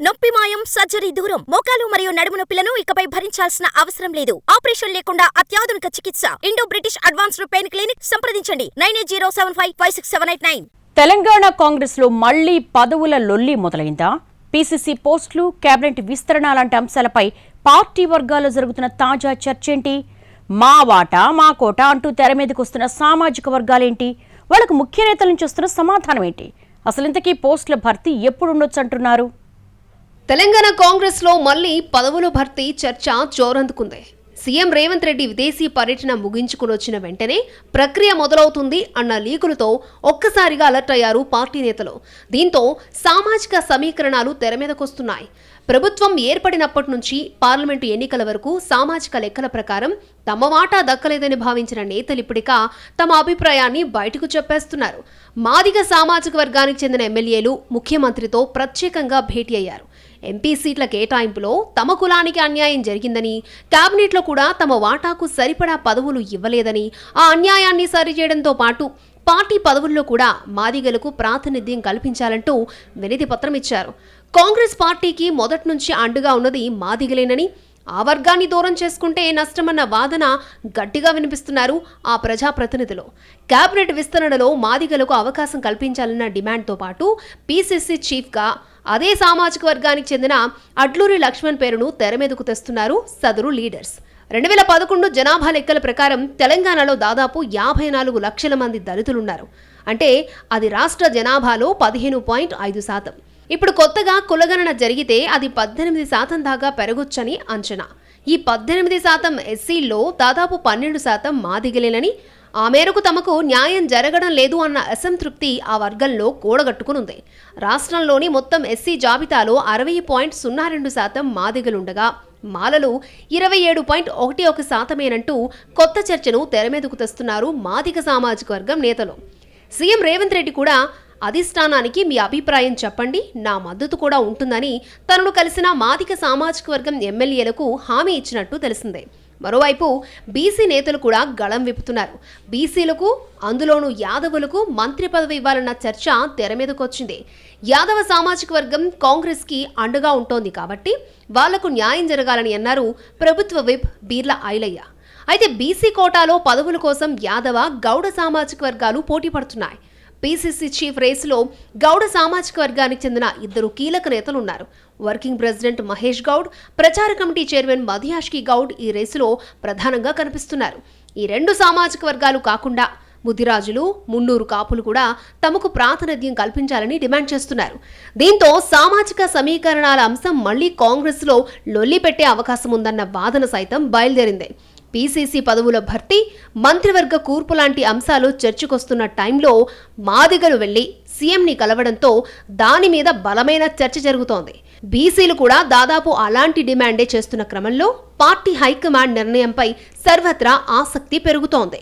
నొప్పి మాయం, సర్జరీ దూరం. మోకాలు మరియు నడుము నొప్పులను ఇకపై భరించాల్సిన అవసరం లేదు. ఆపరేషన్ లేకుండా అత్యాధునిక చికిత్స. Indo British advanced pain clinic. సంప్రదించండి 9807556789. తెలంగాణ కాంగ్రెస్ లో మళ్లీ పదవుల లొల్లి మొదలైందా? పీసీసీ పోస్టులు, కేబినెట్ విస్తరణ లాంటి అంశాలపై పార్టీ వర్గాల్లో జరుగుతున్న తాజా చర్చేంటి? మా వాటా మా కోట అంటూ తెర మీదకు వస్తున్న సామాజిక వర్గాలేంటి? వాళ్లకు ముఖ్య నేతల నుంచి వస్తున్న సమాధానం ఏంటి? అసలు ఇంతకీ పోస్టుల భర్తీ ఎప్పుడు ఉండొచ్చు అంటున్నారు? తెలంగాణ కాంగ్రెస్ లో మళ్లీ పదవుల భర్తీ చర్చ జోరందుకుంది. సీఎం రేవంత్ రెడ్డి విదేశీ పర్యటన ముగించుకుని వచ్చిన వెంటనే ప్రక్రియ మొదలవుతుంది అన్న లీకులతో ఒక్కసారిగా అలర్ట్ అయ్యారు పార్టీ నేతలు. దీంతో సామాజిక సమీకరణాలు తెర మీదకొస్తున్నాయి. ప్రభుత్వం ఏర్పడినప్పటి నుంచి పార్లమెంటు ఎన్నికల వరకు సామాజిక లెక్కల ప్రకారం తమ వాటా దక్కలేదని భావించిన నేతలు ఇప్పటికా తమ అభిప్రాయాన్ని బయటకు చెప్పేస్తున్నారు. మాదిగ సామాజిక వర్గానికి చెందిన ఎమ్మెల్యేలు ముఖ్యమంత్రితో ప్రత్యేకంగా భేటీ అయ్యారు. ఎంపీ సీట్ల కేటాయింపులో తమ కులానికి అన్యాయం జరిగిందని, కేబినెట్లో కూడా తమ వాటాకు సరిపడా పదవులు ఇవ్వలేదని, ఆ అన్యాయాన్ని సరిచేయడంతో పాటు పార్టీ పదవుల్లో కూడా మాదిగలకు ప్రాతినిధ్యం కల్పించాలంటూ వినతి పత్రం ఇచ్చారు. కాంగ్రెస్ పార్టీకి మొదటి నుంచి అండగా ఉన్నది మాదిగలేనని, ఆ వర్గాన్ని దూరం చేసుకుంటే నష్టమన్న వాదన గట్టిగా వినిపిస్తున్నారు ఆ ప్రజాప్రతినిధులు. కేబినెట్ విస్తరణలో మాదిగలకు అవకాశం కల్పించాలన్న డిమాండ్తో పాటు పీసీసీ చీఫ్గా అదే సామాజిక వర్గానికి చెందిన అడ్లూరి లక్ష్మణ్ పేరును తెర మీదకు తెస్తున్నారు సదరు లీడర్స్. 2011 జనాభా లెక్కల ప్రకారం తెలంగాణలో దాదాపు 54 లక్షల మంది దళితులున్నారు. అంటే అది రాష్ట్ర జనాభాలో 15.5%. ఇప్పుడు కొత్తగా కులగణన జరిగితే అది 18% దాకా పెరగొచ్చని అంచనా. ఈ 18% ఎస్సీల్లో దాదాపు 12% మాదిగలేనని, ఆ మేరకు తమకు న్యాయం జరగడం లేదు అన్న అసంతృప్తి ఆ వర్గంలో కూడగట్టుకునుంది. రాష్ట్రంలోని మొత్తం ఎస్సీ జాబితాలో 60.02% మాదిగలుండగా మాలలు 27.11%మేనంటూ కొత్త చర్చను తెరమీదకు తెస్తున్నారు మాదిగ సామాజిక వర్గం నేతలు. సీఎం రేవంత్ రెడ్డి కూడా అధిష్టానానికి మీ అభిప్రాయం చెప్పండి, నా మద్దతు కూడా ఉంటుందని తనను కలిసిన మాదిగ సామాజిక వర్గం ఎమ్మెల్యేలకు హామీ ఇచ్చినట్టు తెలిసిందే. మరోవైపు బీసీ నేతలు కూడా గళం విప్పుతున్నారు. బీసీలకు, అందులోనూ యాదవులకు మంత్రి పదవి ఇవ్వాలన్న చర్చ తెర మీదకొచ్చింది. యాదవ సామాజిక వర్గం కాంగ్రెస్కి అండగా ఉంటోంది కాబట్టి వాళ్లకు న్యాయం జరగాలని అన్నారు ప్రభుత్వ విప్ బీర్ల ఐలయ్య. అయితే బీసీ కోటాలో పదవుల కోసం యాదవ, గౌడ సామాజిక వర్గాలు పోటీ పడుతున్నాయి. పీసీసీ చీఫ్ రేసులో గౌడ సామాజిక వర్గానికి చెందిన 2 కీలక నేతలున్నారు. వర్కింగ్ ప్రెసిడెంట్ మహేష్ గౌడ్, ప్రచార కమిటీ చైర్మన్ మధుయాష్కి గౌడ్ ఈ రేసులో ప్రధానంగా కనిపిస్తున్నారు. ఈ 2 సామాజిక వర్గాలు కాకుండా ముదిరాజులు, మున్నూరు కాపులు కూడా తమకు ప్రాతినిధ్యం కల్పించాలని డిమాండ్ చేస్తున్నారు. దీంతో సామాజిక సమీకరణాల అంశం మళ్లీ కాంగ్రెస్లో లొల్లి పెట్టే అవకాశం ఉందన్న వాదన సైతం బయలుదేరింది. పీసీసీ పదవుల భర్తీ, మంత్రివర్గ కూర్పు లాంటి అంశాలు చర్చకొస్తున్న టైంలో మాదిగలు వెళ్లి సీఎంని కలవడంతో దాని మీద బలమైన చర్చ జరుగుతోంది. బీసీలు కూడా దాదాపు అలాంటి డిమాండే చేస్తున్న క్రమంలో పార్టీ హైకమాండ్ నిర్ణయంపై సర్వత్రా ఆసక్తి పెరుగుతోంది.